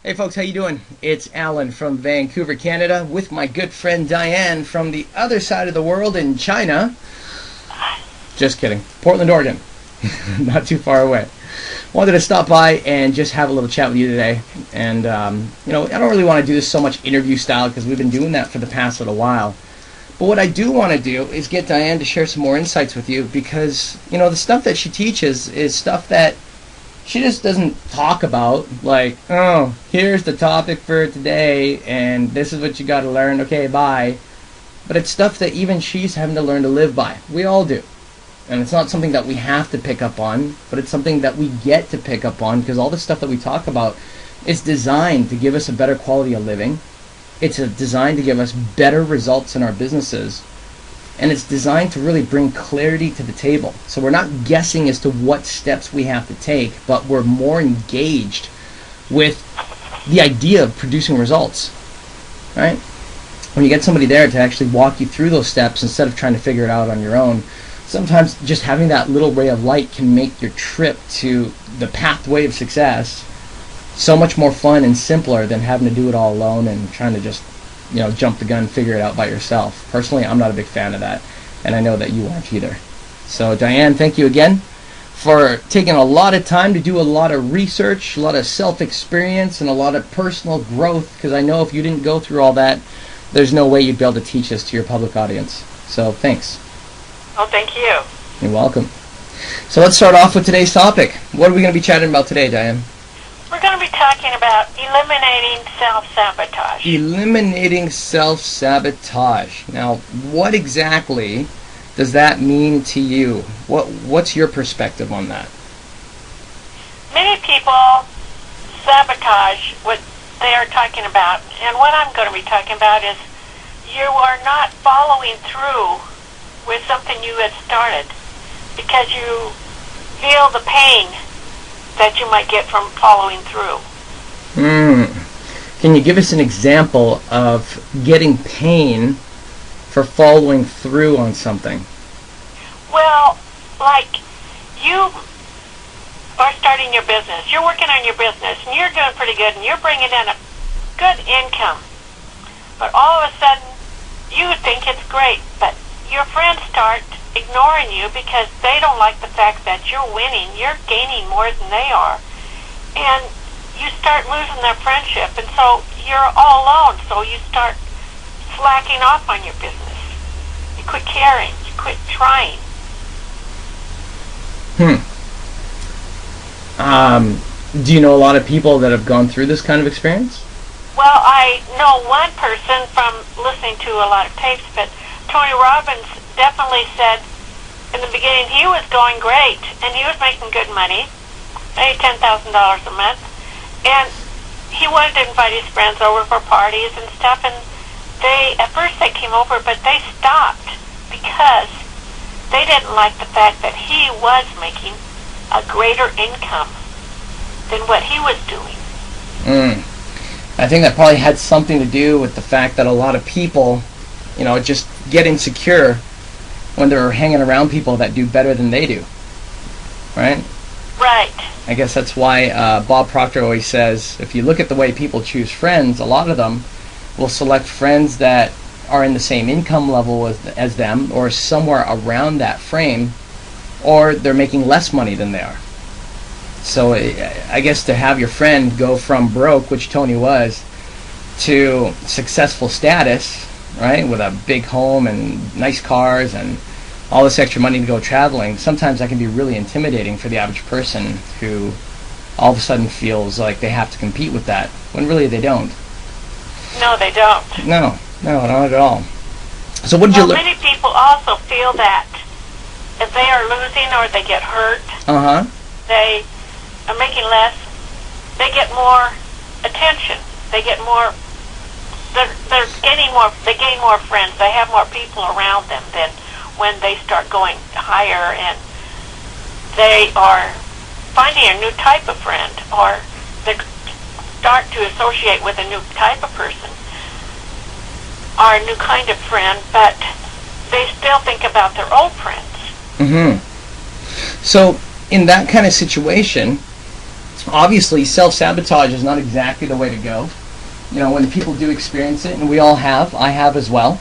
Hey folks, how you doing? It's Alan from Vancouver, Canada, with my good friend Dianne from the other side of the world in China. Just kidding. Portland, Oregon. Not too far away. Wanted to stop by and just have a little chat with you today. And, I don't really want to do this so much interview style because we've been doing that for the past little while. But what I do want to do is get Dianne to share some more insights with you because, the stuff that she teaches is stuff that she just doesn't talk about, like, oh, here's the topic for today, and this is what you got to learn, okay, bye. But it's stuff that even she's having to learn to live by. We all do. And it's not something that we have to pick up on, but it's something that we get to pick up on because all the stuff that we talk about is designed to give us a better quality of living. It's designed to give us better results in our businesses. And it's designed to really bring clarity to the table. So we're not guessing as to what steps we have to take, but we're more engaged with the idea of producing results, right? When you get somebody there to actually walk you through those steps instead of trying to figure it out on your own, sometimes just having that little ray of light can make your trip to the pathway of success so much more fun and simpler than having to do it all alone and trying to just jump the gun, figure it out by yourself. Personally, I'm not a big fan of that, and I know that you aren't either. So, Dianne, thank you again for taking a lot of time to do a lot of research, a lot of self-experience, and a lot of personal growth, because I know if you didn't go through all that, there's no way you'd be able to teach this to your public audience. So, thanks. Oh, thank you. You're welcome. So, let's start off with today's topic. What are we going to be chatting about today, Dianne? We're going to be talking about eliminating self-sabotage. Eliminating self-sabotage. Now, what exactly does that mean to you? What's your perspective on that? Many people sabotage what they are talking about, and what I'm going to be talking about is you are not following through with something you had started because you feel the pain that you might get from following through. Can you give us an example of getting pain for following through on something? Well, like you are starting your business. You're working on your business, and you're doing pretty good, and you're bringing in a good income. But all of a sudden, you think it's great, but your friends start ignoring you because they don't like the fact that you're winning. You're gaining more than they are. And you start losing their friendship, and so you're all alone. So you start slacking off on your business. You quit caring. You quit trying. Do you know a lot of people that have gone through this kind of experience? Well, I know one person from listening to a lot of tapes, but Tony Robbins definitely said in the beginning he was going great and he was making good money, maybe $10,000 a month, and he wanted to invite his friends over for parties and stuff, and at first they came over, but they stopped because they didn't like the fact that he was making a greater income than what he was doing. I think that probably had something to do with the fact that a lot of people just get insecure when they're hanging around people that do better than they do, right? Right. I guess that's why Bob Proctor always says, if you look at the way people choose friends, a lot of them will select friends that are in the same income level as them or somewhere around that frame, or they're making less money than they are. So I guess to have your friend go from broke, which Tony was, to successful status, right, with a big home and nice cars and all this extra money to go traveling, sometimes that can be really intimidating for the average person who all of a sudden feels like they have to compete with that, when really they don't. No, they don't. No, not at all. So what did you learn? Many people also feel that if they are losing or they get hurt, they are making less, they get more attention. They get more. They're gaining more. They gain more friends. They have more people around them than when they start going higher, and they are finding a new type of friend, or they start to associate with a new type of person, or a new kind of friend, but they still think about their old friends. So in that kind of situation, obviously self-sabotage is not exactly the way to go. You know, when people do experience it, and we all have, I have as well,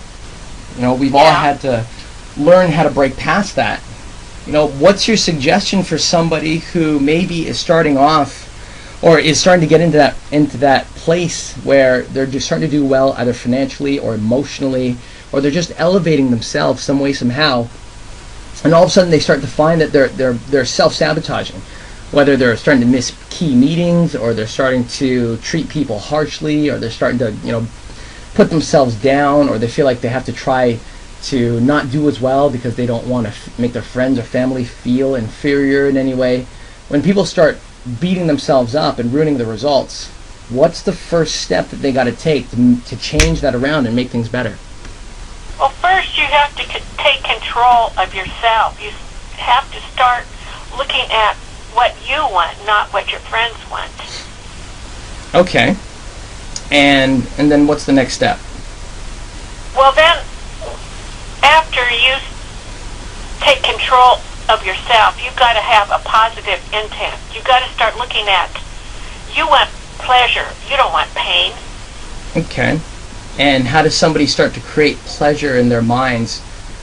you know, we've all had to learn how to break past that. You know, what's your suggestion for somebody who maybe is starting off or is starting to get into that place where they're just starting to do well either financially or emotionally, or they're just elevating themselves some way, somehow, and all of a sudden they start to find that they're self-sabotaging, whether they're starting to miss key meetings, or they're starting to treat people harshly, or they're starting to, you know, put themselves down, or they feel like they have to try to not do as well because they don't want to make their friends or family feel inferior in any way. When people start beating themselves up and ruining the results, what's the first step that they got to take to change that around and make things better? Well, first you have to take control of yourself. You have to start looking at what you want, not what your friends want. Okay. And then what's the next step? Well, then, after you take control of yourself, you've got to have a positive intent. You've got to start looking at, you want pleasure, you don't want pain. Okay. And how does somebody start to create pleasure in their minds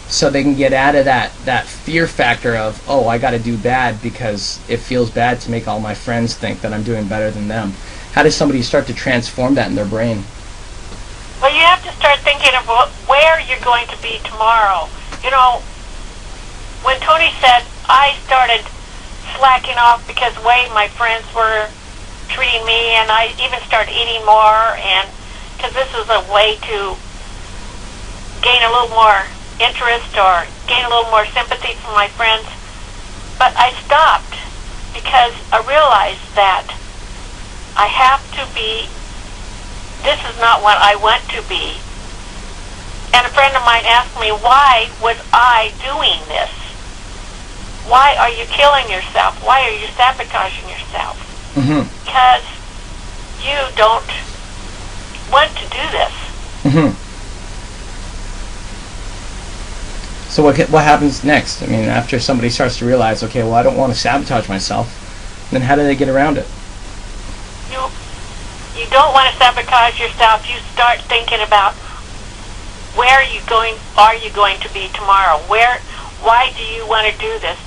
so they can get out of that fear factor of, oh, I got to do bad because it feels bad to make all my friends think that I'm doing better than them? How does somebody start to transform that in their brain? Well, you have to start thinking of where you're going to be tomorrow. You know, when Tony said, I started slacking off because the way my friends were treating me, and I even started eating more, and because this was a way to gain a little more interest or gain a little more sympathy from my friends. But I stopped because I realized that I have to be, this is not what I want to be. And a friend of mine asked me, why was I doing this? Why are you killing yourself? Why are you sabotaging yourself? Mm-hmm. Because you don't want to do this. Mm-hmm. So what happens next? I mean, after somebody starts to realize, okay, well, I don't want to sabotage myself, then how do they get around it? You don't want to sabotage yourself. You start thinking about where are you going to be tomorrow? Why do you want to do this?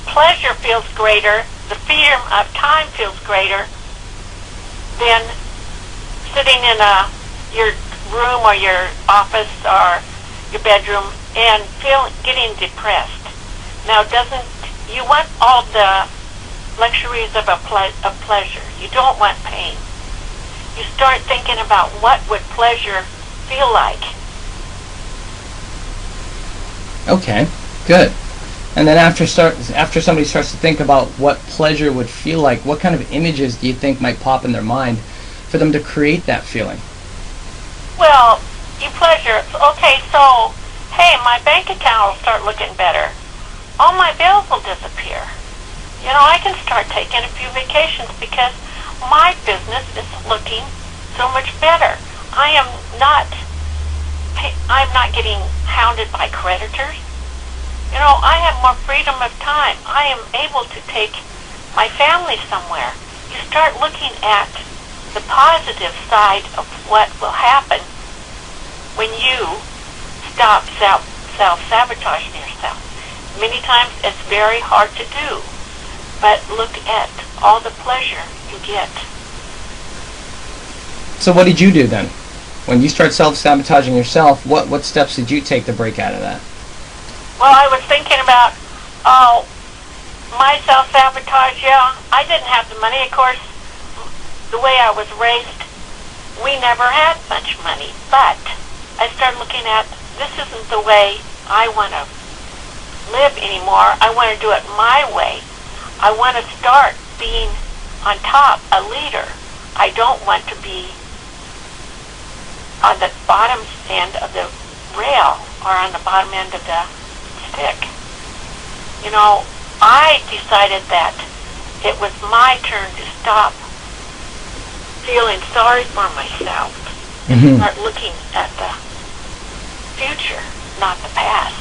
Pleasure feels greater, the freedom of time feels greater than sitting in your room or your office or your bedroom and getting depressed. Now, you want all the luxuries of pleasure. You don't want pain. You start thinking about what would pleasure feel like. Okay, good. And then after somebody starts to think about what pleasure would feel like, what kind of images do you think might pop in their mind for them to create that feeling? Well, pleasure. Okay, so, hey, my bank account will start looking better. All my bills will disappear. You know, I can start taking a few vacations because my business is looking so much better. I'm not getting hounded by creditors. You know, I have more freedom of time. I am able to take my family somewhere. You start looking at the positive side of what will happen when you stop self-sabotaging yourself. Many times it's very hard to do, but look at all the pleasure you get. So what did you do then? When you start self-sabotaging yourself, what steps did you take to break out of that? Well, I was thinking about, my self-sabotage, I didn't have the money. Of course, the way I was raised, we never had much money. But I started looking at, this isn't the way I want to live anymore. I want to do it my way. I want to start being on top, a leader. I don't want to be on the bottom end of the rail or on the bottom end of the stick. You know, I decided that it was my turn to stop feeling sorry for myself and start looking at the future, not the past.